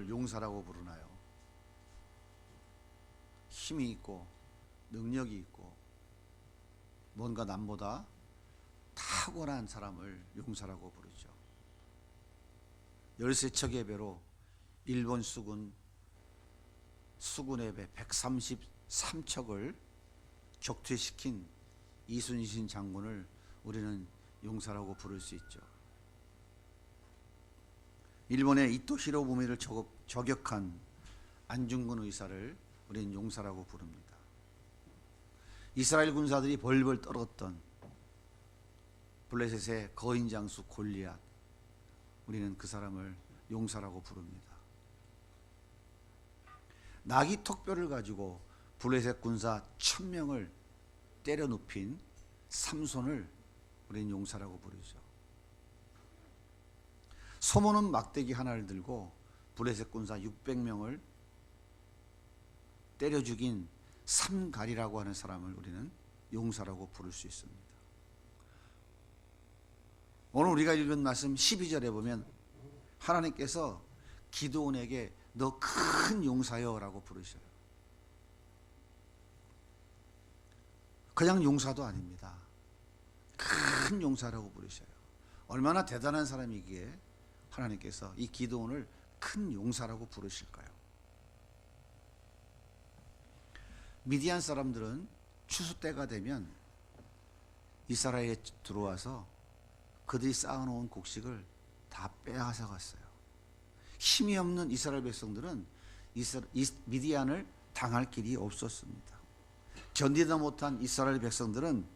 사람을 용사라고 부르나요? 힘이 있고 능력이 있고 뭔가 남보다 탁월한 사람을 용사라고 부르죠. 열세척의 배로 일본 수군의 배 133척을 격퇴시킨 이순신 장군을 우리는 용사라고 부를 수 있죠. 일본의 이토 히로부미를 저격한 안중근 의사를 우리는 용사라고 부릅니다. 이스라엘 군사들이 벌벌 떨었던 블레셋의 거인 장수 골리앗, 우리는 그 사람을 용사라고 부릅니다. 나귀 턱뼈를 가지고 블레셋 군사 1000명을 때려 눕힌 삼손을 우리는 용사라고 부르죠. 소모는 막대기 하나를 들고 블레셋 군사 600명을 때려 죽인 삼갈이라고 하는 사람을 우리는 용사라고 부를 수 있습니다. 오늘 우리가 읽은 말씀 12절에 보면 하나님께서 기드온에게 너 큰 용사여 라고 부르셔요. 그냥 용사도 아닙니다. 큰 용사라고 부르셔요. 얼마나 대단한 사람이기에 하나님께서 이 기드온을 큰 용사라고 부르실까요? 미디안 사람들은 추수 때가 되면 이스라엘에 들어와서 그들이 쌓아놓은 곡식을 다 빼앗아 갔어요. 힘이 없는 이스라엘 백성들은 미디안을 당할 길이 없었습니다. 견디다 못한 이스라엘 백성들은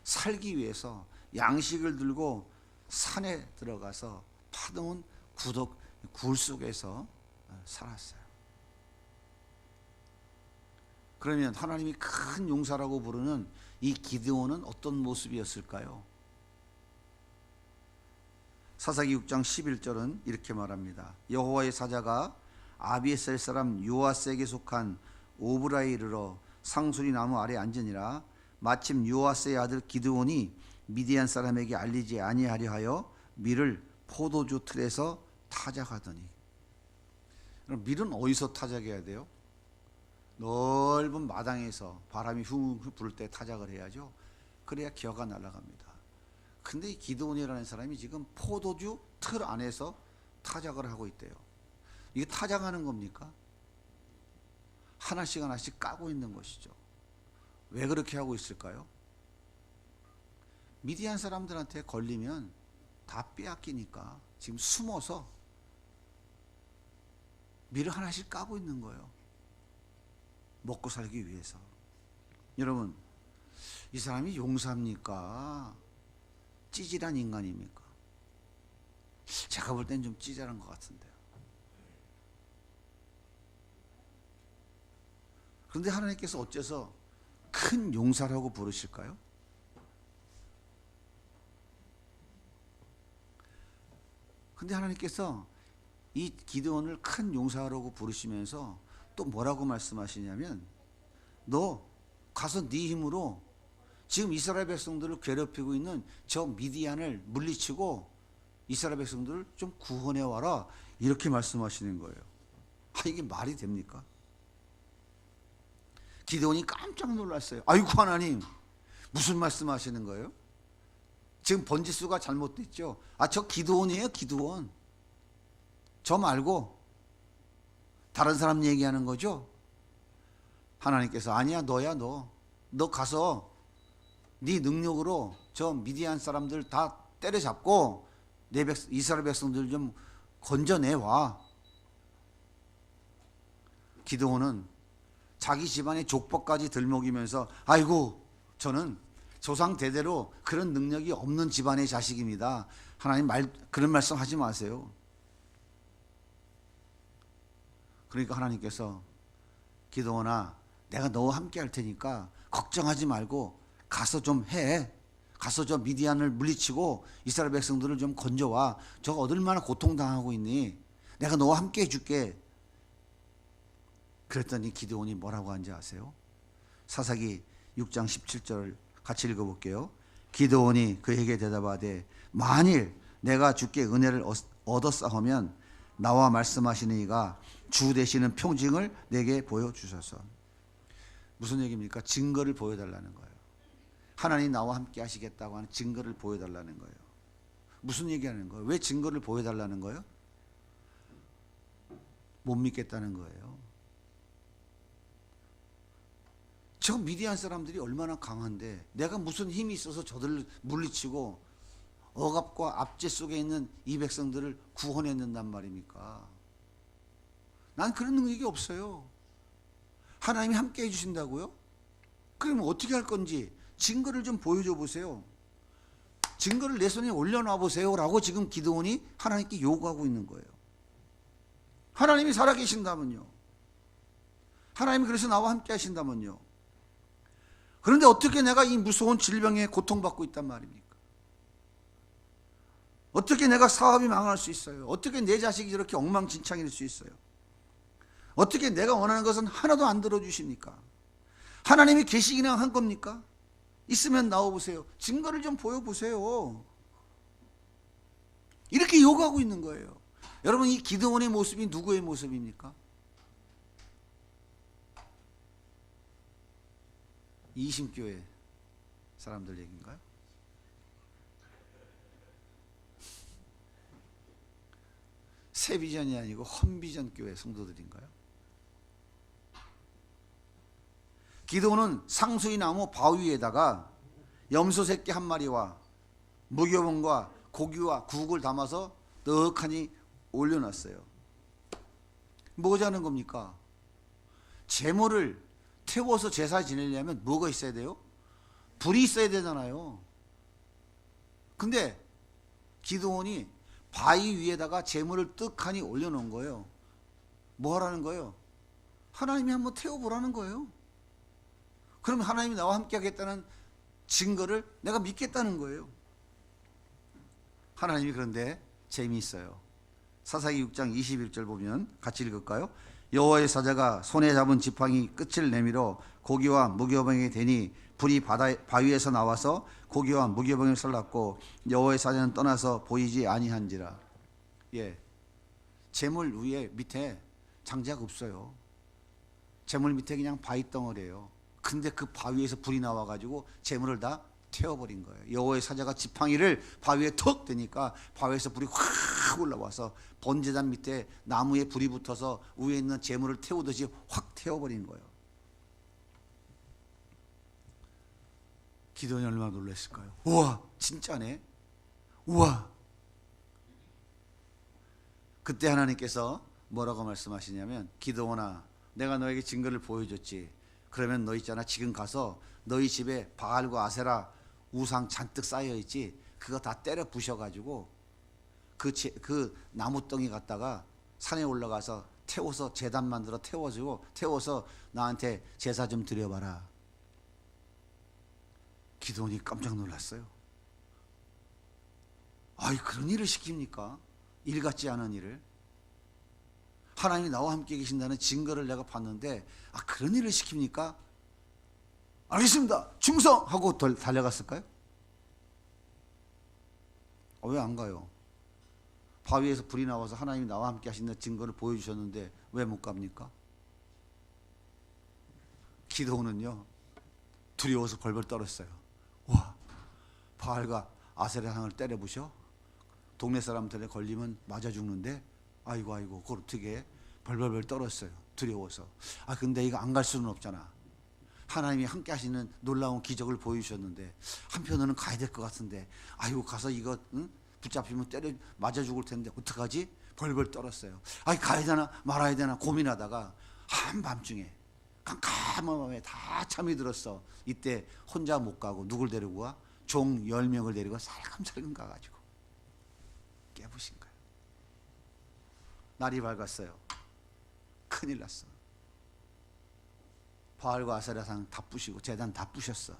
살기 위해서 양식을 들고 산에 들어가서 파놓은 굴 속에서 살았어요. 그러면 하나님이 큰 용사라고 부르는 이 기드온은 어떤 모습이었을까요? 사사기 6장 11절은 이렇게 말합니다. 여호와의 사자가 아비에셀 사람 요아스에게 속한 오브라에 이르러 상수리 나무 아래 앉으니라. 마침 요아스의 아들 기드온이 미디안 사람에게 알리지 아니하려 하여 밀을 포도주 틀에서 타작하더니. 밀은 어디서 타작해야 돼요? 넓은 마당에서 바람이 훌훌 불 때 타작을 해야죠. 그래야 기어가 날아갑니다. 근데 이 기드온이라는 사람이 지금 포도주 틀 안에서 타작을 하고 있대요. 이게 타작하는 겁니까? 하나씩 하나씩 까고 있는 것이죠. 왜 그렇게 하고 있을까요? 미디안 사람들한테 걸리면 다 빼앗기니까 지금 숨어서 밀을 하나씩 까고 있는 거예요. 먹고 살기 위해서. 여러분, 이 사람이 용사입니까? 찌질한 인간입니까? 제가 볼 땐 좀 찌질한 것 같은데요. 그런데 하나님께서 어째서 큰 용사라고 부르실까요? 근데 하나님께서 이 기드온을 큰 용사라고 부르시면서 또 뭐라고 말씀하시냐면, 너 가서 네 힘으로 지금 이스라엘 백성들을 괴롭히고 있는 저 미디안을 물리치고 이스라엘 백성들을 좀 구원해 와라, 이렇게 말씀하시는 거예요. 이게 말이 됩니까? 기드온이 깜짝 놀랐어요. 아이고 하나님, 무슨 말씀하시는 거예요? 지금 번지수가 잘못됐죠. 저 기드온이에요, 기드온. 저 말고 다른 사람 얘기하는 거죠. 하나님께서 아니야, 너야, 너 가서 네 능력으로 저 미디안 사람들 다 때려잡고 이스라엘 백성들 좀 건져내와. 기드온은 자기 집안의 족보까지 들먹이면서 아이고 저는 조상 대대로 그런 능력이 없는 집안의 자식입니다. 하나님 그런 말씀 하지 마세요. 그러니까 하나님께서 기드온아, 내가 너와 함께 할 테니까 걱정하지 말고 가서 좀 해. 가서 저 미디안을 물리치고 이스라엘 백성들을 좀 건져와. 저거 얼마나 고통당하고 있니? 내가 너와 함께 해줄게. 그랬더니 기드온이 뭐라고 한지 아세요? 사사기 6장 17절 같이 읽어볼게요. 기드온이 그에게 대답하되 만일 내가 주께 은혜를 얻었사오면 나와 말씀하시는 이가 주 되시는 표징을 내게 보여주셔서. 무슨 얘기입니까? 증거를 보여달라는 거예요. 하나님 나와 함께 하시겠다고 하는 증거를 보여달라는 거예요. 무슨 얘기하는 거예요? 왜 증거를 보여달라는 거예요? 못 믿겠다는 거예요. 저 미디안 사람들이 얼마나 강한데 내가 무슨 힘이 있어서 저들을 물리치고 억압과 압제 속에 있는 이 백성들을 구원했는단 말입니까? 난 그런 능력이 없어요. 하나님이 함께 해주신다고요? 그러면 어떻게 할 건지 증거를 좀 보여줘 보세요. 증거를 내 손에 올려놔 보세요 라고 지금 기드온이 하나님께 요구하고 있는 거예요. 하나님이 살아계신다면요, 하나님이 그래서 나와 함께 하신다면요, 그런데 어떻게 내가 이 무서운 질병에 고통받고 있단 말입니까? 어떻게 내가 사업이 망할 수 있어요? 어떻게 내 자식이 저렇게 엉망진창일 수 있어요? 어떻게 내가 원하는 것은 하나도 안 들어주십니까? 하나님이 계시기나 한 겁니까? 있으면 나와보세요. 증거를 좀 보여보세요. 이렇게 요구하고 있는 거예요. 여러분, 이 기드온의 모습이 누구의 모습입니까? 이심교회 사람들 얘기인가요? 새비전이 아니고 헌비전 교회 성도들인가요? 기드온은 상수리 나무 바위 위에다가 염소 새끼 한 마리와 무교본과 고기와 국을 담아서 떡하니 올려놨어요. 뭐가 하는 겁니까? 제물을 태워서 제사 지내려면 뭐가 있어야 돼요? 불이 있어야 되잖아요. 근데 기드온이 바위 위에다가 제물을 떡하니 올려놓은 거예요. 뭐 하라는 거예요? 하나님이 한번 태워보라는 거예요. 그러면 하나님이 나와 함께 하겠다는 증거를 내가 믿겠다는 거예요. 하나님이 그런데 재미있어요. 사사기 6장 21절 보면 같이 읽을까요? 여호와의 사자가 손에 잡은 지팡이 끝을 내밀어 고기와 무교병에 대니 불이 바위에서 나와서 고기와 무교병을 썰랐고 여호와의 사자는 떠나서 보이지 아니한지라. 예, 재물 위에 밑에 장작 없어요. 재물 밑에 그냥 바위 덩어리예요. 근데 그 바위에서 불이 나와가지고 재물을 다 태워버린 거예요. 여호와의 사자가 지팡이를 바위에 턱 대니까 바위에서 불이 확 올라와서 번제단 밑에 나무에 불이 붙어서 위에 있는 재물을 태우듯이 확 태워버린 거예요. 기드온이 얼마나 놀랐을까요? 우와, 진짜네. 우와. 그때 하나님께서 뭐라고 말씀하시냐면, 기드온아, 내가 너에게 증거를 보여줬지. 그러면 너 있잖아, 지금 가서 너희 집에 바알과 아세라 우상 잔뜩 쌓여있지, 그거 다 때려 부셔가지고 그 나무덩이 갖다가 산에 올라가서 태워서 제단 만들어 태워서 나한테 제사 좀 드려봐라. 기드온이 깜짝 놀랐어요. 아이, 그런 일을 시킵니까? 일 같지 않은 일을. 하나님이 나와 함께 계신다는 증거를 내가 봤는데, 그런 일을 시킵니까? 알겠습니다, 충성하고 달려갔을까요? 왜 안 가요? 바위에서 불이 나와서 하나님이 나와 함께 하신다는 증거를 보여주셨는데 왜 못 갑니까? 기드온은요, 두려워서 벌벌 떨었어요. 와, 바알과 아세라상을 때려 부셔? 동네 사람들에 걸리면 맞아 죽는데, 아이고 그걸 어떻게 해? 벌벌벌 떨었어요. 두려워서. 근데 이거 안 갈 수는 없잖아. 하나님이 함께 하시는 놀라운 기적을 보여주셨는데 한편으로는 가야 될 것 같은데, 가서 이거 붙잡히면 맞아 죽을 텐데 어떡하지? 벌벌 떨었어요. 가야 되나 말아야 되나 고민하다가 한밤중에 깜깜한 밤에 다 잠이 들었어. 이때 혼자 못 가고 누굴 데리고 가? 종 10명을 데리고 살금살금 가가지고 깨부신 거예요. 날이 밝았어요. 큰일 났어. 바알과 아세라상 다 부시고 제단 다 부셨어.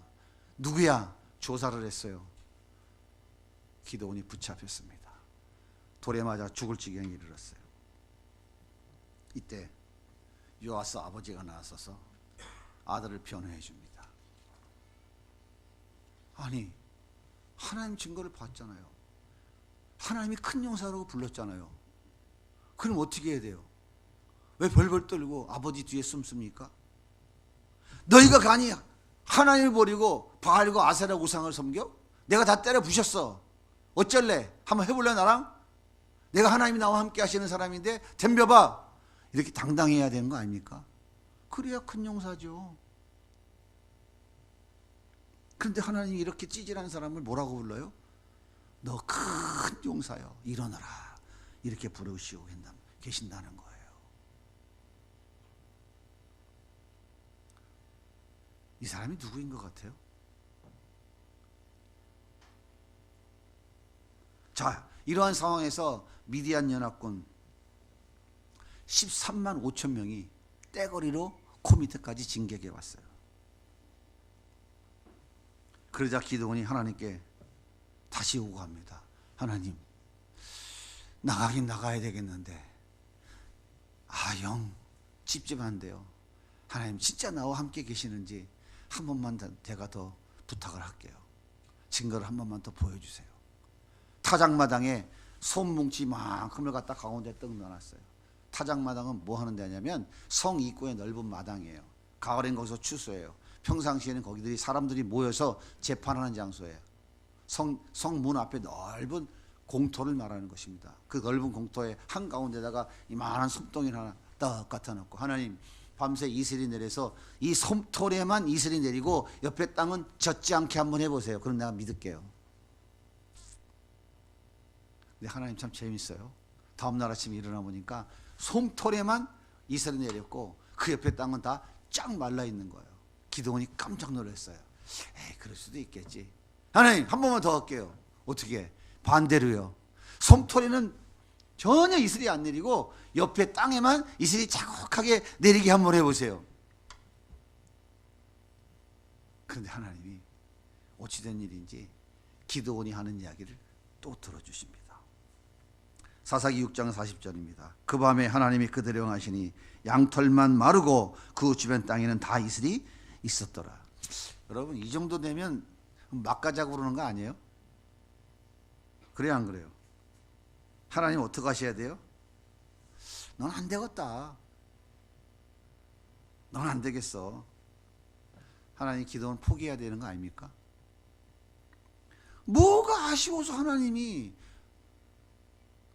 누구야? 조사를 했어요. 기드온이 붙잡혔습니다. 돌에 맞아 죽을 지경에 이르렀어요. 이때 요아스 아버지가 나서서 아들을 변호해 줍니다. 아니, 하나님 증거를 봤잖아요. 하나님이 큰 용사라고 불렀잖아요. 그럼 어떻게 해야 돼요? 왜 벌벌 떨고 아버지 뒤에 숨습니까? 너희가 감히 하나님을 버리고 바알과 아세라 우상을 섬겨? 내가 다 때려 부셨어. 어쩔래? 한번 해볼래 나랑? 내가 하나님이 나와 함께 하시는 사람인데 덤벼봐. 이렇게 당당해야 되는 거 아닙니까? 그래야 큰 용사죠. 그런데 하나님이 이렇게 찌질한 사람을 뭐라고 불러요? 너 큰 용사여 일어나라. 이렇게 부르시고 계신다는 거예요. 이 사람이 누구인 것 같아요? 자, 이러한 상황에서 미디안 연합군 13만 5천 명이 떼거리로 코 밑에까지 진격해 왔어요. 그러자 기드온이 하나님께 다시 요구합니다. 하나님, 나가긴 나가야 되겠는데 영 찝찝한데요. 하나님 진짜 나와 함께 계시는지 한 번만 제가 더 부탁을 할게요. 증거를 한 번만 더 보여주세요. 타작마당에 솜뭉치만큼을 갖다 가운데 떡 넣어놨어요. 타작마당은 뭐 하는 데냐면 성 입구의 넓은 마당이에요. 가을엔 거기서 추수해요. 평상시에는 거기들이 사람들이 모여서 재판하는 장소예요. 성문 앞에 넓은 공터를 말하는 것입니다. 그 넓은 공터의 한가운데다가 이만한 솜덩이를 하나 딱 갖다 놓고 하나님 밤새 이슬이 내려서 이 솜털에만 이슬이 내리고 옆에 땅은 젖지 않게 한번 해보세요. 그럼 내가 믿을게요. 근데 하나님 참 재밌어요. 다음날 아침에 일어나 보니까 솜털에만 이슬이 내렸고 그 옆에 땅은 다 쫙 말라 있는 거예요. 기드온이 깜짝 놀랐어요. 그럴 수도 있겠지. 하나님 한 번만 더 할게요. 어떻게? 반대로요. 솜털에는 전혀 이슬이 안 내리고 옆에 땅에만 이슬이 자국하게 내리게 한번 해보세요. 그런데 하나님이 어찌된 일인지 기드온이 하는 이야기를 또 들어주십니다. 사사기 6장 40절입니다. 그 밤에 하나님이 그들을 영하시니 양털만 마르고 그 주변 땅에는 다 이슬이 있었더라. 여러분 이 정도 되면 막 가자고 그러는 거 아니에요? 그래요 안 그래요? 하나님 어떻게 하셔야 돼요? 넌 안 되겠다. 넌 안 되겠어. 하나님 기도는 포기해야 되는 거 아닙니까? 뭐가 아쉬워서 하나님이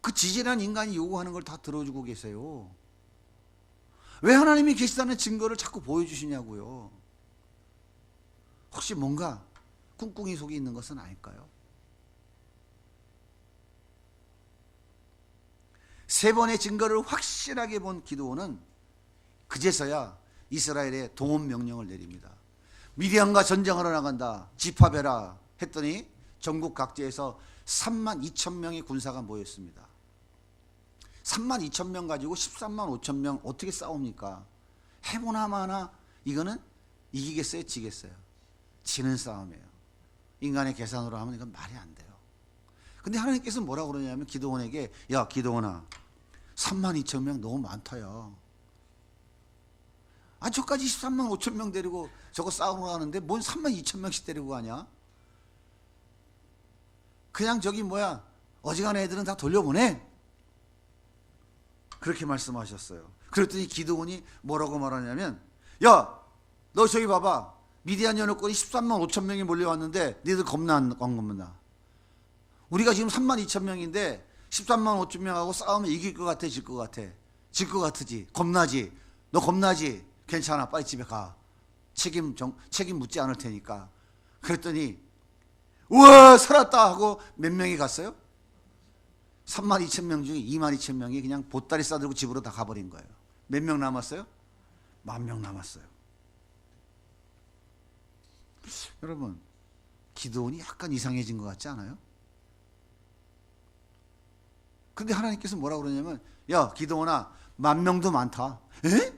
그 지질한 인간이 요구하는 걸 다 들어주고 계세요. 왜 하나님이 계시다는 증거를 자꾸 보여주시냐고요. 혹시 뭔가 꿍꿍이 속에 있는 것은 아닐까요? 세 번의 증거를 확실하게 본 기드온은 그제서야 이스라엘에 동원 명령을 내립니다. 미디안과 전쟁하러 나간다. 집합해라 했더니 전국 각지에서 3만 2천 명의 군사가 모였습니다. 3만 2천 명 가지고 13만 5천 명 어떻게 싸웁니까? 해보나 마나 이거는 이기겠어요? 지겠어요? 지는 싸움이에요. 인간의 계산으로 하면 이건 말이 안 돼요. 근데 하나님께서 뭐라고 그러냐면 기드온에게 야 기드온아 3만 2천 명 너무 많다야. 저까지 13만 5천 명 데리고 저거 싸우러 가는데 뭔 3만 2천 명씩 데리고 가냐? 그냥 저기 어지간한 애들은 다 돌려보내. 그렇게 말씀하셨어요. 그랬더니 기드온이 뭐라고 말하냐면 야 너 저기 봐봐. 미디안 연합군이 13만 5천 명이 몰려왔는데 니들 겁나 안 겁나. 우리가 지금 3만 2천 명인데 13만 5천 명하고 싸우면 이길 것 같아 질 것 같아? 질 것 같으지? 겁나지? 너 겁나지? 괜찮아 빨리 집에 가. 책임 묻지 않을 테니까. 그랬더니 우와 살았다 하고 몇 명이 갔어요? 3만 2천 명 중에 2만 2천 명이 그냥 보따리 싸들고 집으로 다 가버린 거예요. 몇 명 남았어요? 10,000명 남았어요. 여러분 기드온이 약간 이상해진 것 같지 않아요? 근데 하나님께서 뭐라고 그러냐면 야 기드온아 10,000명도 많다. 에?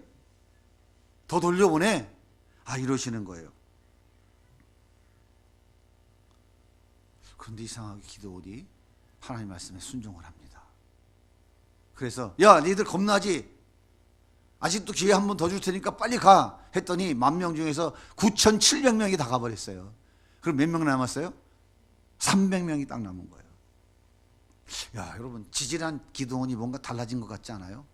더 돌려보내. 이러시는 거예요. 그런데 이상하게 기드온이 하나님 말씀에 순종을 합니다. 그래서 야 니들 겁나지? 아직도 기회 한 번 더 줄 테니까 빨리 가 했더니 10,000명 중에서 9,700명이 다 가버렸어요. 그럼 몇 명 남았어요? 300명이 딱 남은 거예요. 야, 여러분, 지질한 기도원이 뭔가 달라진 것 같지 않아요?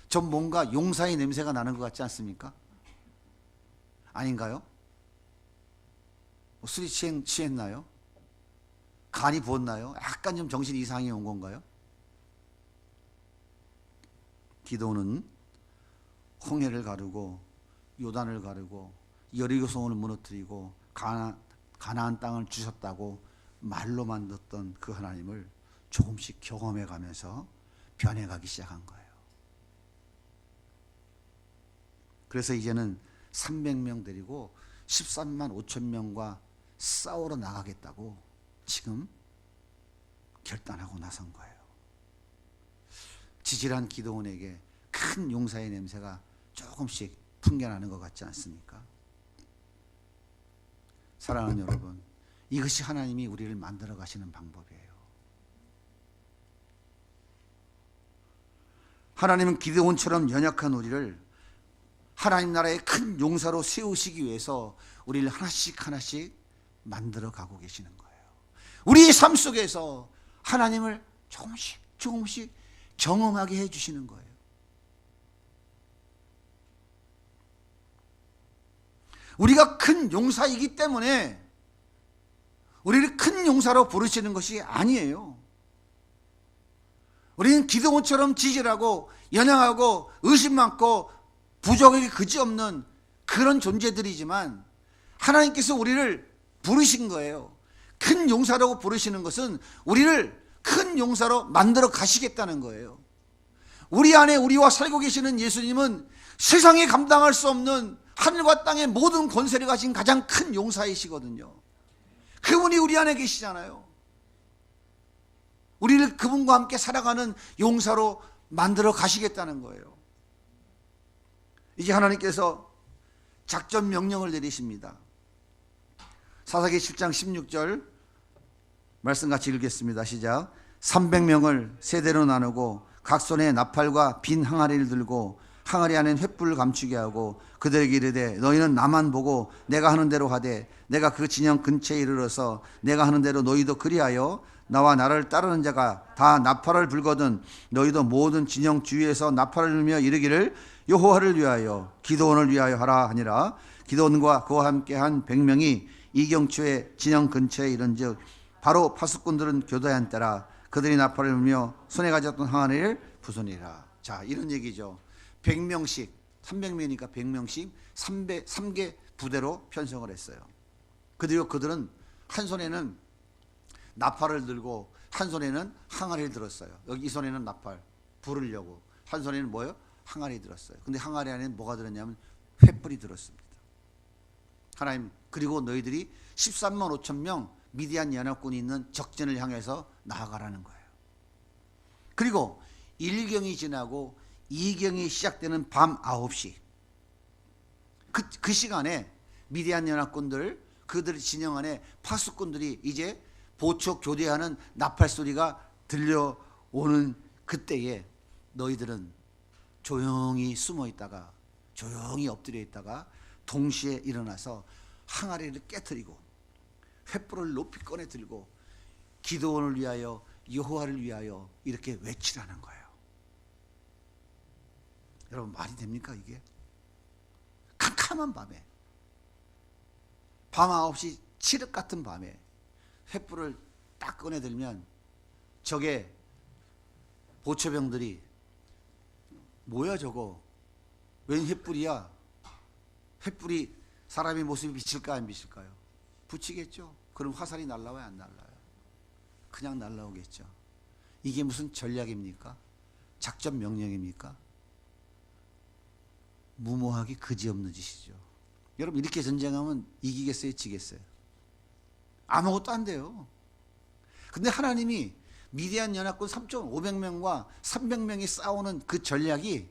전 뭔가 용사의 냄새가 나는 것 같지 않습니까? 아닌가요? 술이 취했나요? 간이 부었나요? 약간 좀 정신 이상이 온 건가요? 기도는 홍해를 가르고 요단을 가르고 여리고 성을 무너뜨리고 가나안 땅을 주셨다고 말로만 듣던 그 하나님을 조금씩 경험해 가면서 변해가기 시작한 거예요. 그래서 이제는 300명 데리고 13만 5천 명과 싸우러 나가겠다고 지금 결단하고 나선 거예요. 지질한 기도원에게 큰 용사의 냄새가 조금씩 풍겨나는 것 같지 않습니까? 사랑하는 여러분, 이것이 하나님이 우리를 만들어 가시는 방법이에요. 하나님은 기드온처럼 연약한 우리를 하나님 나라의 큰 용사로 세우시기 위해서 우리를 하나씩 하나씩 만들어 가고 계시는 거예요. 우리의 삶 속에서 하나님을 조금씩 조금씩 경험하게 해주시는 거예요. 우리가 큰 용사이기 때문에 우리를 큰 용사로 부르시는 것이 아니에요. 우리는 기드온처럼 지질하고 연약하고 의심 많고 부족하기 그지없는 그런 존재들이지만 하나님께서 우리를 부르신 거예요. 큰 용사라고 부르시는 것은 우리를 큰 용사로 만들어 가시겠다는 거예요. 우리 안에 우리와 살고 계시는 예수님은 세상에 감당할 수 없는 하늘과 땅의 모든 권세를 가진 가장 큰 용사이시거든요. 그분이 우리 안에 계시잖아요. 우리를 그분과 함께 살아가는 용사로 만들어 가시겠다는 거예요. 이제 하나님께서 작전 명령을 내리십니다. 사사기 10장 16절 말씀 같이 읽겠습니다. 시작. 300명을 세대로 나누고 각 손에 나팔과 빈 항아리를 들고 항아리 안엔 횃불을 감추게 하고 그들에게 이르되 너희는 나만 보고 내가 하는 대로 하되 내가 그 진영 근처에 이르러서 내가 하는 대로 너희도 그리하여 나와 나를 따르는 자가 다 나팔을 불거든 너희도 모든 진영 주위에서 나팔을 불며 이르기를 여호와를 위하여 기드온을 위하여 하라 하니라. 기드온과 그와 함께한 100명이 이경초의 진영 근처에 이른즉 바로 파수꾼들은 교도한 때라. 그들이 나팔을 불며 손에 가졌던 항아리를 부수니라. 자, 이런 얘기죠. 100명씩 300명이니까 100명씩 3개 부대로 편성을 했어요. 그리고 그들은 한 손에는 나팔을 들고 한 손에는 항아리를 들었어요. 여기 이 손에는 나팔 부르려고, 한 손에는 뭐예요? 항아리 들었어요. 근데 항아리 안에는 뭐가 들었냐면 횃불이 들었습니다. 하나님, 그리고 너희들이 13만 5천 명 미디안 연합군이 있는 적진을 향해서 나아가라는 거예요. 그리고 1경이 지나고 2경이 시작되는 밤 9시 그 시간에 미디안 연합군들 그들의 진영 안에 파수꾼들이 이제 보초 교대하는 나팔 소리가 들려오는 그때에 너희들은 조용히 숨어 있다가 조용히 엎드려 있다가 동시에 일어나서 항아리를 깨트리고 횃불을 높이 꺼내 들고 기드온을 위하여 여호와를 위하여 이렇게 외치라는 거예요. 여러분, 말이 됩니까 이게? 캄캄한 밤에 밤 9시 칠흑 같은 밤에 횃불을 딱 꺼내 들면 저게 보초병들이 뭐야 저거? 웬 횃불이야? 횃불이 사람의 모습이 비칠까 안 비칠까요? 붙이겠죠. 그럼 화살이 날라와요 안 날라와요? 그냥 날라오겠죠. 이게 무슨 전략입니까? 작전 명령입니까? 무모하기 그지없는 짓이죠. 여러분, 이렇게 전쟁하면 이기겠어요 지겠어요? 아무것도 안 돼요. 근데 하나님이 미디안 연합군 3,500명과 300명이 싸우는 그 전략이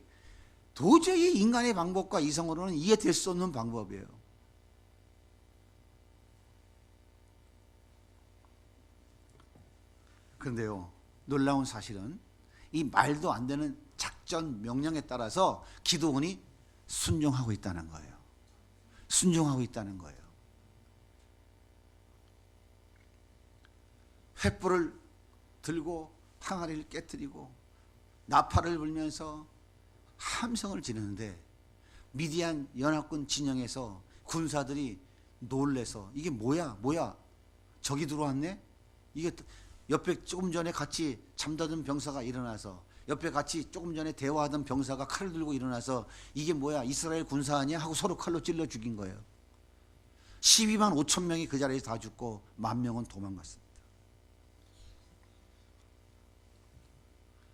도저히 인간의 방법과 이성으로는 이해될 수 없는 방법이에요. 그런데요, 놀라운 사실은 이 말도 안 되는 작전 명령에 따라서 기드온이 순종하고 있다는 거예요. 순종하고 있다는 거예요. 횃불을 들고 항아리를 깨뜨리고 나팔을 불면서 함성을 지르는데 미디안 연합군 진영에서 군사들이 놀래서 이게 뭐야 적이 들어왔네. 이게 옆에 조금 전에 같이 잠자던 병사가 일어나서, 옆에 같이 조금 전에 대화하던 병사가 칼을 들고 일어나서 이게 뭐야 이스라엘 군사 아니야 하고 서로 칼로 찔러 죽인 거예요. 12만 5천 명이 그 자리에서 다 죽고 10,000명은 도망갔습니다.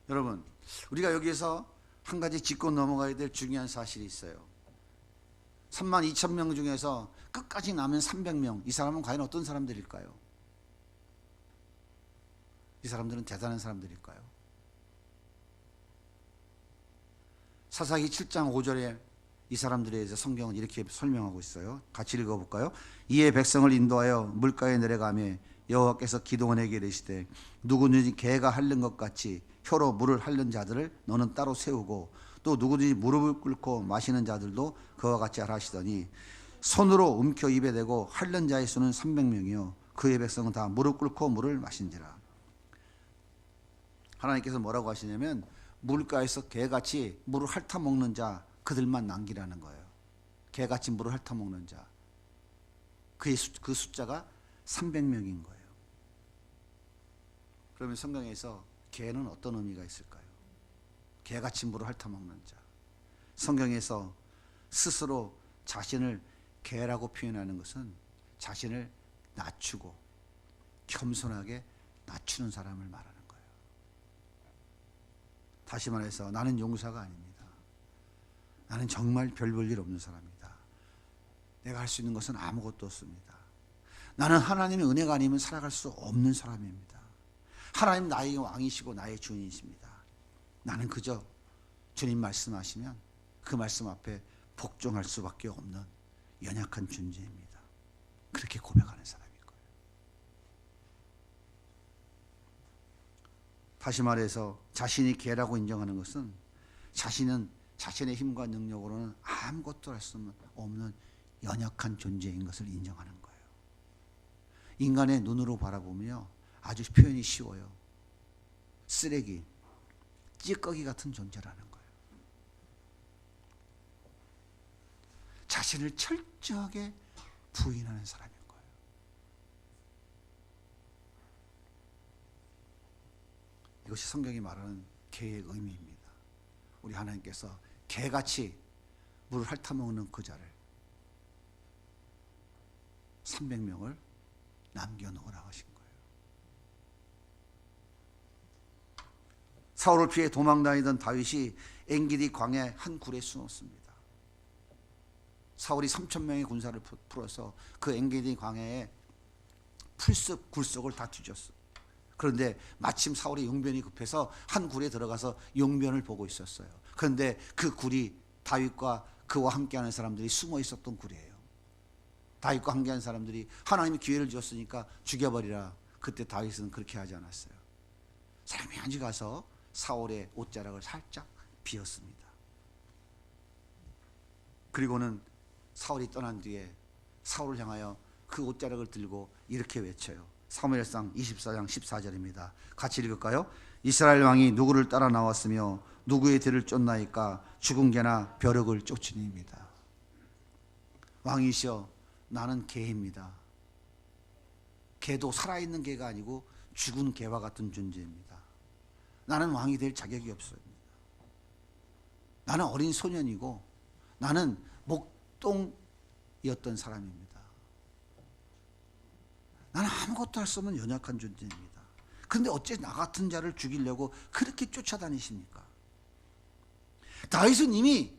여러분, 우리가 여기에서 한 가지 짚고 넘어가야 될 중요한 사실이 있어요. 32,000명 중에서 끝까지 남은 300명, 이 사람은 과연 어떤 사람들일까요? 이 사람들은 대단한 사람들일까요? 사사기 7장 5절에 이 사람들에 대해서 성경은 이렇게 설명하고 있어요. 같이 읽어볼까요? 이에 백성을 인도하여 물가에 내려가며 여호와께서 기드온에게 이르시되 누구든지 개가 핥는 것 같이 혀로 물을 핥는 자들을 너는 따로 세우고 또 누구든지 무릎을 꿇고 마시는 자들도 그와 같이 하라 하시더니 손으로 움켜 입에 대고 핥는 자의 수는 300명이요 그의 백성은 다 무릎 꿇고 물을 마신지라. 하나님께서 뭐라고 하시냐면 물가에서 개같이 물을 핥아먹는 자 그들만 남기라는 거예요. 개같이 물을 핥아먹는 자, 그 숫자가 300명인 거예요. 그러면 성경에서 개는 어떤 의미가 있을까요? 개같이 물을 핥아먹는 자. 성경에서 스스로 자신을 개라고 표현하는 것은 자신을 낮추고 겸손하게 낮추는 사람을 말하는 거예요. 다시 말해서 나는 용사가 아닙니다. 나는 정말 별 볼 일 없는 사람이다. 내가 할 수 있는 것은 아무것도 없습니다. 나는 하나님의 은혜가 아니면 살아갈 수 없는 사람입니다. 하나님 나의 왕이시고 나의 주인이십니다. 나는 그저 주님 말씀하시면 그 말씀 앞에 복종할 수밖에 없는 연약한 존재입니다. 그렇게 고백하는 사람일 거예요. 다시 말해서 자신이 개라고 인정하는 것은 자신은 자신의 힘과 능력으로는 아무것도 할 수 없는 연약한 존재인 것을 인정하는 거예요. 인간의 눈으로 바라보며 아주 표현이 쉬워요. 쓰레기, 찌꺼기 같은 존재라는 거예요. 자신을 철저하게 부인하는 사람인 거예요. 이것이 성경이 말하는 개의 의미입니다. 우리 하나님께서 개같이 물을 핥아먹는 그 자를 300명을 남겨놓으라고 하신 거예요. 사울을 피해 도망다니던 다윗이 엔기디 광야의 한 굴에 숨었습니다. 사울이 3,000명의 군사를 풀어서 그 엔기디 광야의 풀숲 굴속을 다 뒤졌어. 그런데 마침 사울이 용변이 급해서 한 굴에 들어가서 용변을 보고 있었어요. 그런데 그 굴이 다윗과 그와 함께하는 사람들이 숨어 있었던 굴이에요. 다윗과 함께하는 사람들이 하나님이 기회를 주었으니까 죽여버리라. 그때 다윗은 그렇게 하지 않았어요. 살며시 가서 사울의 옷자락을 살짝 비었습니다. 그리고는 사울이 떠난 뒤에 사울을 향하여 그 옷자락을 들고 이렇게 외쳐요. 사무엘상 24장 14절입니다. 같이 읽을까요? 이스라엘 왕이 누구를 따라 나왔으며 누구의 뒤를 쫓나이까 죽은 개나 벼룩을 쫓으니입니다. 왕이시여 나는 개입니다. 개도 살아있는 개가 아니고 죽은 개와 같은 존재입니다. 나는 왕이 될 자격이 없습니다. 나는 어린 소년이고 나는 목동이었던 사람입니다. 나는 아무것도 할 수 없는 연약한 존재입니다. 그런데 어째 나 같은 자를 죽이려고 그렇게 쫓아다니십니까? 다윗은 이미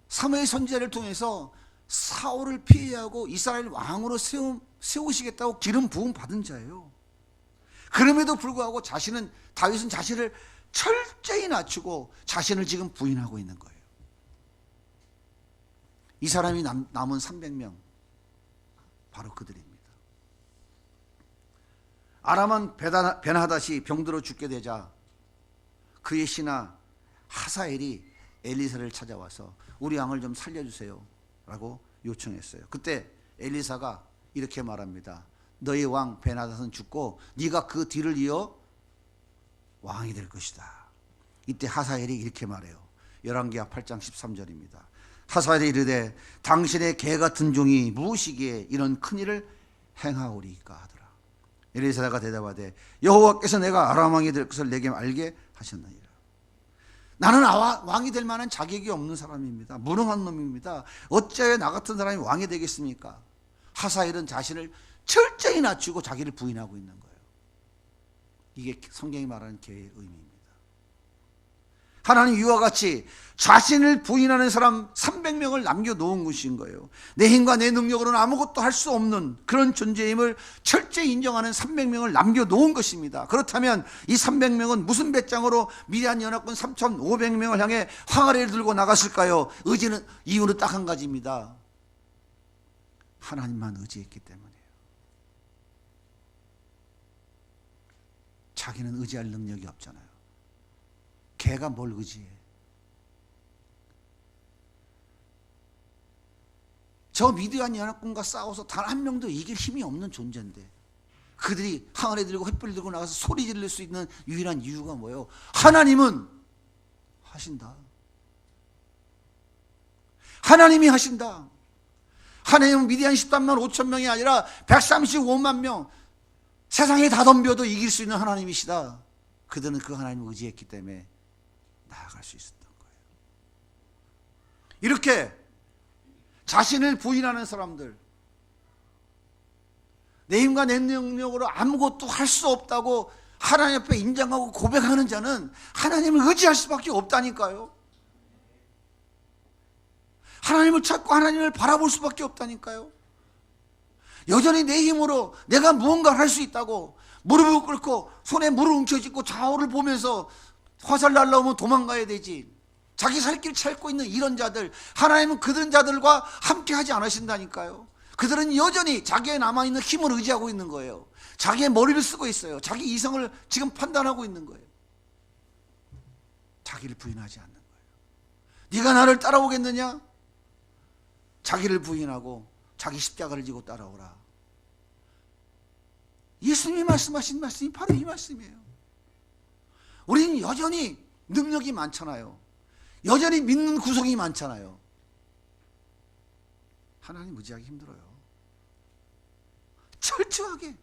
사무엘 선지자를 통해서 사울을 피해하고 이스라엘 왕으로 세우시겠다고 기름 부음 받은 자예요. 그럼에도 불구하고 다윗은 자신을 철저히 낮추고 자신을 지금 부인하고 있는 거예요. 이 사람이 남은 300명 바로 그들입니다. 아람은 베나하닷이 병들어 죽게 되자 그의 신하 하사엘이 엘리사를 찾아와서 우리 왕을 좀 살려주세요 라고 요청했어요. 그때 엘리사가 이렇게 말합니다. 너희 왕 베나닷은 죽고 네가 그 뒤를 이어 왕이 될 것이다. 이때 하사엘이 이렇게 말해요. 열왕기하 8장 13절입니다. 하사엘이 이르되 당신의 개 같은 종이 무엇이기에 이런 큰 일을 행하오리까 하더라. 엘리사가 대답하되 여호와께서 내가 아람 왕이 될 것을 내게 알게 하셨느니라. 나는 왕이 될 만한 자격이 없는 사람입니다. 무능한 놈입니다. 어찌하여 나 같은 사람이 왕이 되겠습니까? 하사엘은 자신을 철저히 낮추고 자기를 부인하고 있는 거예요. 이게 성경이 말하는 개의 의미입니다. 하나님 이와 같이 자신을 부인하는 사람 300명을 남겨놓은 것인 거예요. 내 힘과 내 능력으로는 아무것도 할 수 없는 그런 존재임을 철저히 인정하는 300명을 남겨놓은 것입니다. 그렇다면 이 300명은 무슨 배짱으로 미디안 연합군 3,500명을 향해 항아리를 들고 나갔을까요? 이유는 딱 한 가지입니다. 하나님만 의지했기 때문이에요. 자기는 의지할 능력이 없잖아요. 개가 뭘 의지해? 저 미디안 연합군과 싸워서 단 한 명도 이길 힘이 없는 존재인데 그들이 항아리 들고 횃불 들고 나가서 소리 지를 수 있는 유일한 이유가 뭐예요? 하나님은 하신다. 하나님이 하신다. 하나님은 미디안 13만 5천 명이 아니라 135만 명 세상에 다 덤벼도 이길 수 있는 하나님이시다. 그들은 그 하나님을 의지했기 때문에 나아갈 수 있었던 거예요. 이렇게 자신을 부인하는 사람들, 내 힘과 내 능력으로 아무것도 할 수 없다고 하나님 앞에 인정하고 고백하는 자는 하나님을 의지할 수밖에 없다니까요. 하나님을 찾고 하나님을 바라볼 수밖에 없다니까요. 여전히 내 힘으로 내가 무언가를 할 수 있다고 무릎을 꿇고 손에 물을 움켜쥐고 좌우를 보면서 화살 날라오면 도망가야 되지. 자기 살 길 찾고 있는 이런 자들, 하나님은 그런 자들과 함께 하지 않으신다니까요. 그들은 여전히 자기의 남아있는 힘을 의지하고 있는 거예요. 자기의 머리를 쓰고 있어요. 자기 이성을 지금 판단하고 있는 거예요. 자기를 부인하지 않는 거예요. 네가 나를 따라오겠느냐? 자기를 부인하고 자기 십자가를 지고 따라오라. 예수님이 말씀하신 말씀이 바로 이 말씀이에요. 우리는 여전히 능력이 많잖아요. 여전히 믿는 구석이 많잖아요. 하나님 의지하기 힘들어요. 철저하게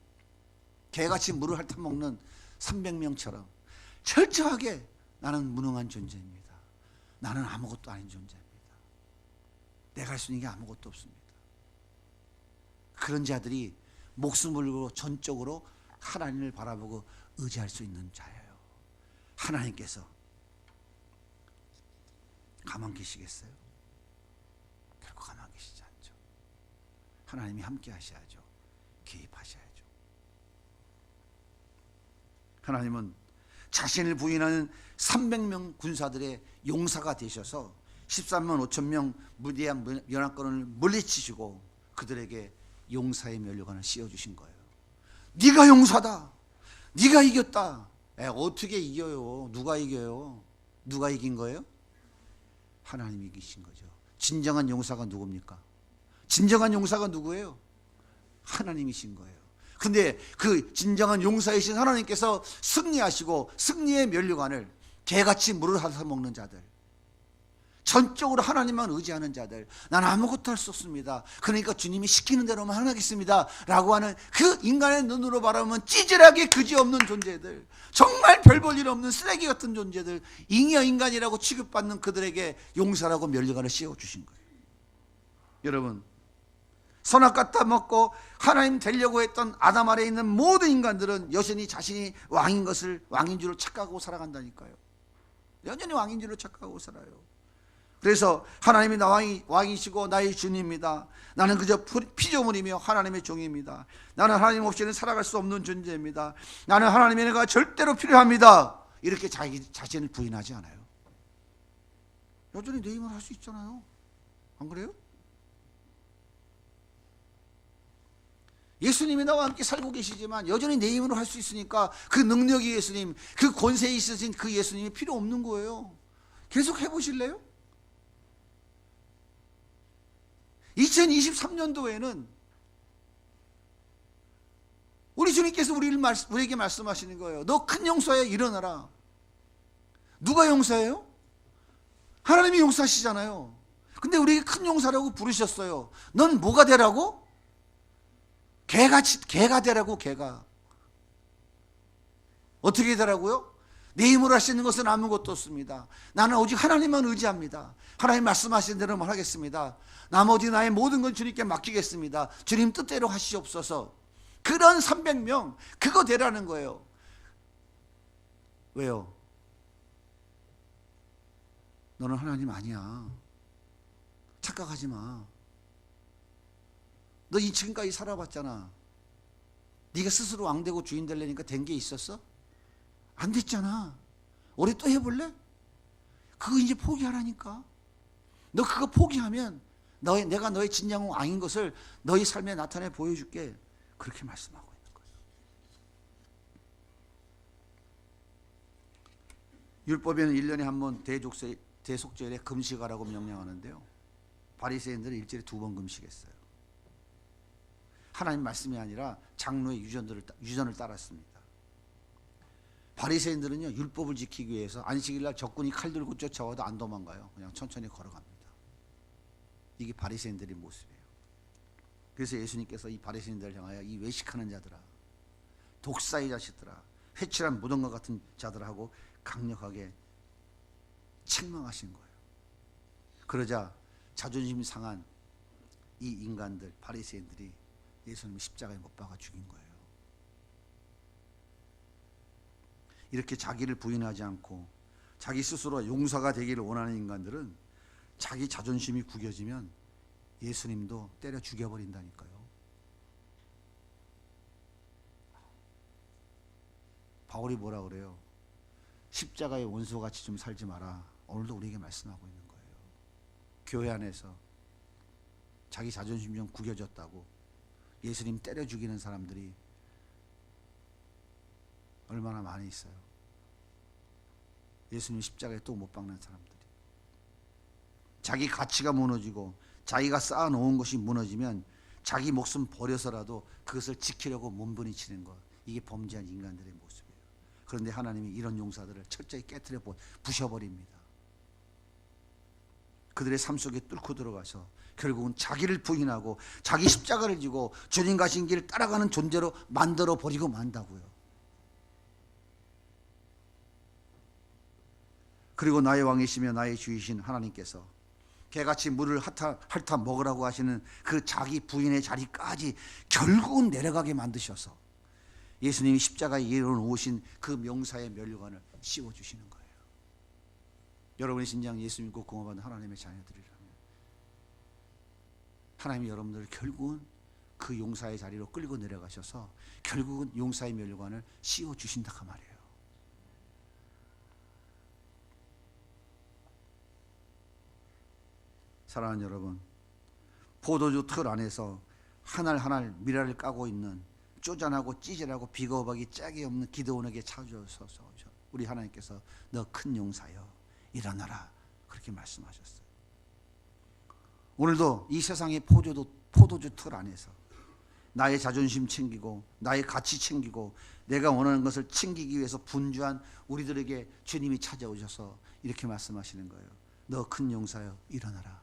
개같이 물을 핥아먹는 300명처럼 철저하게 나는 무능한 존재입니다. 나는 아무것도 아닌 존재입니다. 내가 할 수 있는 게 아무것도 없습니다. 그런 자들이 목숨을 걸고 전적으로 하나님을 바라보고 의지할 수 있는 자예요. 하나님께서 가만 계시겠어요? 결코 가만 계시지 않죠. 하나님이 함께 하셔야죠. 개입하셔야죠. 하나님은 자신을 부인하는 300명 군사들의 용사가 되셔서 13만 5천 명 미디안 연합군을 물리치시고 그들에게 용사의 면류관을 씌워주신 거예요. 네가 용사다. 네가 이겼다. 어떻게 이겨요? 누가 이겨요? 누가 이긴 거예요? 하나님이 이기신 거죠. 진정한 용사가 누굽니까? 진정한 용사가 누구예요? 하나님이신 거예요. 근데 그 진정한 용사이신 하나님께서 승리하시고 승리의 면류관을 개같이 물을 핥아 먹는 자들, 전적으로 하나님만 의지하는 자들, 난 아무것도 할 수 없습니다. 그러니까 주님이 시키는 대로만 하겠습니다 라고 하는 그 인간의 눈으로 바라보면 찌질하게 그지없는 존재들, 정말 별 볼 일 없는 쓰레기 같은 존재들, 잉여 인간이라고 취급받는 그들에게 용사라고 면류관을 씌워주신 거예요. 여러분, 선악 갖다 먹고 하나님 되려고 했던 아담 아래에 있는 모든 인간들은 여전히 자신이 왕인 줄 착각하고 살아간다니까요. 여전히 왕인 줄로 착각하고 살아요. 그래서 하나님이 나 왕이시고 나의 주님입니다. 나는 그저 피조물이며 하나님의 종입니다. 나는 하나님 없이는 살아갈 수 없는 존재입니다. 나는 하나님의 은혜가 절대로 필요합니다. 이렇게 자기 자신을 부인하지 않아요. 여전히 내 힘을 할 수 있잖아요. 안 그래요? 예수님이 나와 함께 살고 계시지만 여전히 내 힘으로 할 수 있으니까 그 능력이 예수님, 그 권세에 있으신 그 예수님이 필요 없는 거예요. 계속 해보실래요? 2023년도에는 우리 주님께서 우리에게 말씀하시는 거예요. 너 큰 용사야, 일어나라. 누가 용사예요? 하나님이 용사시잖아요. 근데 우리에게 큰 용사라고 부르셨어요. 넌 뭐가 되라고? 개가 되라고. 개가 어떻게 되라고요? 내 힘으로 할 수 있는 것은 아무것도 없습니다. 나는 오직 하나님만 의지합니다. 하나님 말씀하신 대로만 하겠습니다. 나머지 나의 모든 건 주님께 맡기겠습니다. 주님 뜻대로 하시옵소서. 그런 300명 그거 되라는 거예요. 왜요? 너는 하나님 아니야. 착각하지 마. 너 지금까지 살아봤잖아. 네가 스스로 왕되고 주인 되려니까 된 게 있었어? 안 됐잖아. 올해 또 해볼래? 그거 이제 포기하라니까. 너 그거 포기하면 내가 너의 진정 왕인 것을 너의 삶에 나타내 보여줄게. 그렇게 말씀하고 있는 거예요. 율법에는 1년에 한 번 대속절에 금식하라고 명령하는데요. 바리새인들은 일주일에 2번 금식했어요. 하나님 말씀이 아니라 장로의 유전을 따랐습니다. 바리새인들은요, 율법을 지키기 위해서 안식일날 적군이 칼 들고 쫓아와도 안 도망가요. 그냥 천천히 걸어갑니다. 이게 바리새인들의 모습이에요. 그래서 예수님께서 이 바리새인들을 향하여 이 외식하는 자들아, 독사의 자식들아, 회칠한 무덤과 같은 자들하고 강력하게 책망하신 거예요. 그러자 자존심이 상한 이 인간들, 바리새인들이 예수님을 십자가에 못 박아 죽인 거예요. 이렇게 자기를 부인하지 않고 자기 스스로 용사가 되기를 원하는 인간들은 자기 자존심이 구겨지면 예수님도 때려 죽여버린다니까요. 바울이 뭐라 그래요? 십자가의 원수같이 좀 살지 마라. 오늘도 우리에게 말씀하고 있는 거예요. 교회 안에서 자기 자존심 좀 구겨졌다고 예수님 때려 죽이는 사람들이 얼마나 많이 있어요. 예수님 십자가에 또 못 박는 사람들이. 자기 가치가 무너지고 자기가 쌓아놓은 것이 무너지면 자기 목숨 버려서라도 그것을 지키려고 몸부림치는 것, 이게 범죄한 인간들의 모습이에요. 그런데 하나님이 이런 용사들을 철저히 깨트려 부셔버립니다. 그들의 삶 속에 뚫고 들어가서 결국은 자기를 부인하고 자기 십자가를 지고 주님 가신 길을 따라가는 존재로 만들어 버리고 만다고요. 그리고 나의 왕이시며 나의 주이신 하나님께서 개같이 물을 핥아 먹으라고 하시는 그 자기 부인의 자리까지 결국은 내려가게 만드셔서 예수님이 십자가에 이르러오신 그 명사의 면류관을 씌워주시는 거예요. 여러분의 신장 예수 믿고 구원받은 하나님의 자녀들이라면 하나님이 여러분들을 결국은 그 용사의 자리로 끌고 내려가셔서 결국은 용사의 면류관을 씌워주신다 그 말이에요. 사랑하는 여러분, 포도주 틀 안에서 한 알 한 알 미라를 까고 있는 쪼잔하고 찌질하고 비겁하기 짝이 없는 기드온에게 찾아오셔서 우리 하나님께서 너 큰 용사여 일어나라 그렇게 말씀하셨어요. 오늘도 이 세상의 포도주 틀 안에서 나의 자존심 챙기고 나의 가치 챙기고 내가 원하는 것을 챙기기 위해서 분주한 우리들에게 주님이 찾아오셔서 이렇게 말씀하시는 거예요. 너 큰 용사여 일어나라.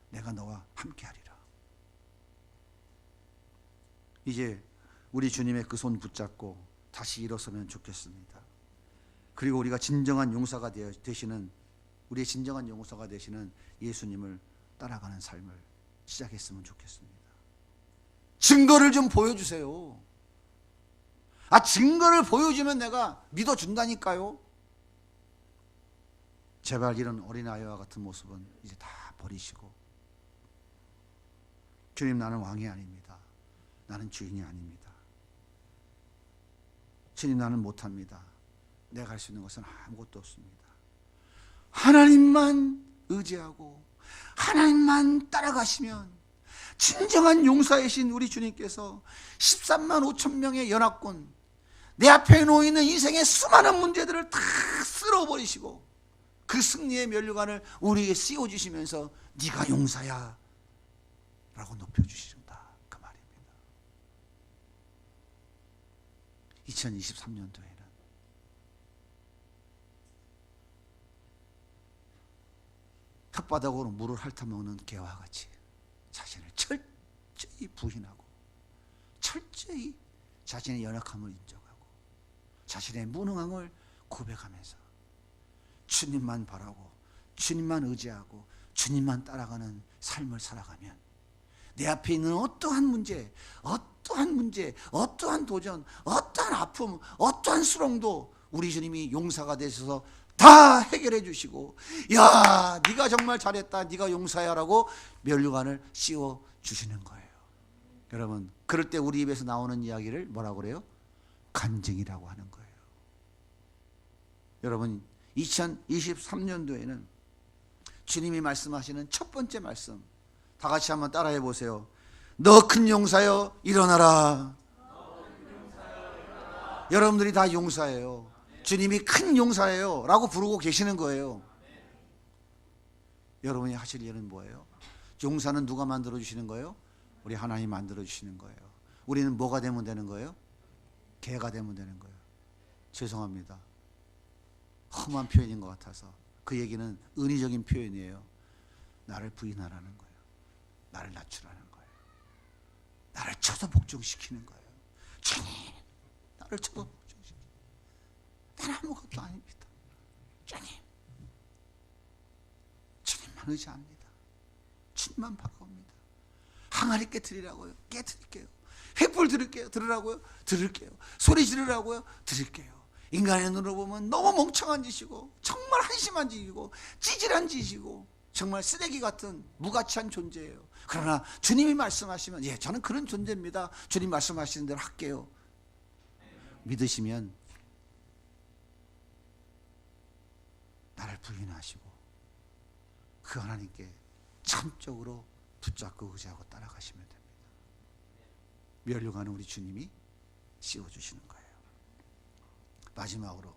내가 너와 함께하리라. 이제 우리 주님의 그 손 붙잡고 다시 일어서면 좋겠습니다. 그리고 우리가 진정한 용사가 되시는 우리의 진정한 용사가 되시는 예수님을 따라가는 삶을 시작했으면 좋겠습니다. 증거를 좀 보여주세요. 증거를 보여주면 내가 믿어준다니까요. 제발 이런 어린아이와 같은 모습은 이제 다 버리시고 주님 나는 왕이 아닙니다. 나는 주인이 아닙니다. 주님 나는 못합니다. 내가 할 수 있는 것은 아무것도 없습니다. 하나님만 의지하고 하나님만 따라가시면 진정한 용사이신 우리 주님께서 13만 5천 명의 연합군 내 앞에 놓이는 인생의 수많은 문제들을 다 쓸어버리시고 그 승리의 면류관을 우리에게 씌워주시면서 네가 용사야 라고 높여주신다 그 말입니다. 2023년도에는 혓바닥으로 물을 핥아먹는 개와 같이 자신을 철저히 부인하고 철저히 자신의 연약함을 인정하고 자신의 무능함을 고백하면서 주님만 바라고 주님만 의지하고 주님만 따라가는 삶을 살아가면 내 앞에 있는 어떠한 문제, 어떠한 도전, 어떠한 아픔, 어떠한 수렁도 우리 주님이 용사가 되셔서 다 해결해 주시고, 야, 네가 정말 잘했다, 네가 용사야 라고 면류관을 씌워 주시는 거예요. 여러분, 그럴 때 우리 입에서 나오는 이야기를 뭐라고 그래요? 간증이라고 하는 거예요. 여러분, 2023년도에는 주님이 말씀하시는 첫 번째 말씀, 다 같이 한번 따라해 보세요. 너 큰 용사여 일어나라. 여러분들이 다 용사예요. 주님이 큰 용사예요 라고 부르고 계시는 거예요. 여러분이 하실 일은 뭐예요? 용사는 누가 만들어 주시는 거예요? 우리 하나님 만들어 주시는 거예요. 우리는 뭐가 되면 되는 거예요? 개가 되면 되는 거예요. 죄송합니다. 험한 표현인 것 같아서 그 얘기는 은의적인 표현이에요. 나를 부인하라는 거예요. 나를 낮추라는 거예요. 나를 쳐서 복종시키는 거예요. 주님, 나를 쳐서 복종시키는 나는 아무것도 아닙니다. 주님만 의지합니다. 주님만 바라옵니다. 항아리 깨트리라고요? 깨트릴게요. 횃불 들으라고요? 들을게요. 소리 지르라고요? 들을게요. 인간의 눈으로 보면 너무 멍청한 짓이고 정말 한심한 짓이고 찌질한 짓이고 정말 쓰레기 같은 무가치한 존재예요. 그러나 주님이 말씀하시면 예, 저는 그런 존재입니다. 주님 말씀하시는 대로 할게요. 믿으시면 나를 부인하시고 그 하나님께 참적으로 붙잡고 의지하고 따라가시면 됩니다. 면류관은 우리 주님이 씌워주시는 거예요. 마지막으로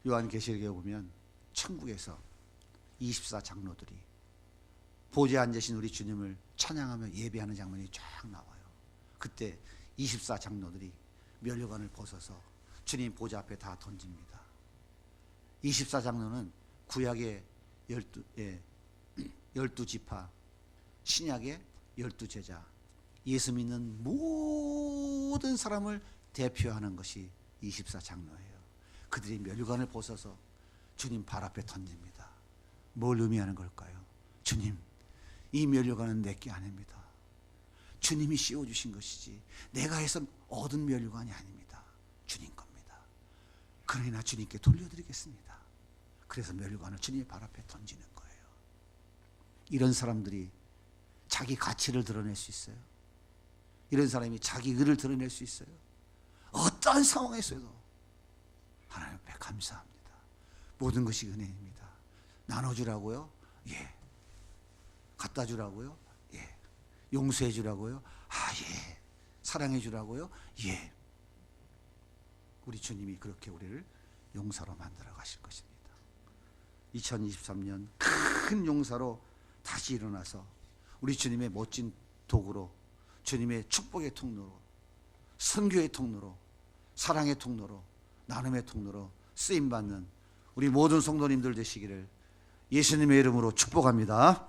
요한계시록에 보면 천국에서 24장로들이 보좌에 앉으신 우리 주님을 찬양하며 예배하는 장면이 쫙 나와요. 그때 24장로들이 면류관을 벗어서 주님 보좌 앞에 다 던집니다. 24장로는 구약의 12지파, 신약의 12제자, 예수 믿는 모든 사람을 대표하는 것이 24장로예요. 그들이 면류관을 벗어서 주님 발 앞에 던집니다. 뭘 의미하는 걸까요? 주님, 이 면류관은 내게 아닙니다. 주님이 씌워주신 것이지 내가 해서 얻은 면류관이 아닙니다. 주님 겁니다. 그러나 주님께 돌려드리겠습니다. 그래서 면류관을 주님의 발 앞에 던지는 거예요. 이런 사람들이 자기 가치를 드러낼 수 있어요. 이런 사람이 자기 의를 드러낼 수 있어요. 어떠한 상황에서도 하나님 앞에 감사합니다. 모든 것이 은혜입니다. 나눠주라고요? 예. 갖다 주라고요? 예. 용서해 주라고요? 아, 예. 사랑해 주라고요? 예. 우리 주님이 그렇게 우리를 용사로 만들어 가실 것입니다. 2023년 큰 용사로 다시 일어나서 우리 주님의 멋진 도구로, 주님의 축복의 통로로, 선교의 통로로, 사랑의 통로로, 나눔의 통로로 쓰임받는 우리 모든 성도님들 되시기를 예수님의 이름으로 축복합니다.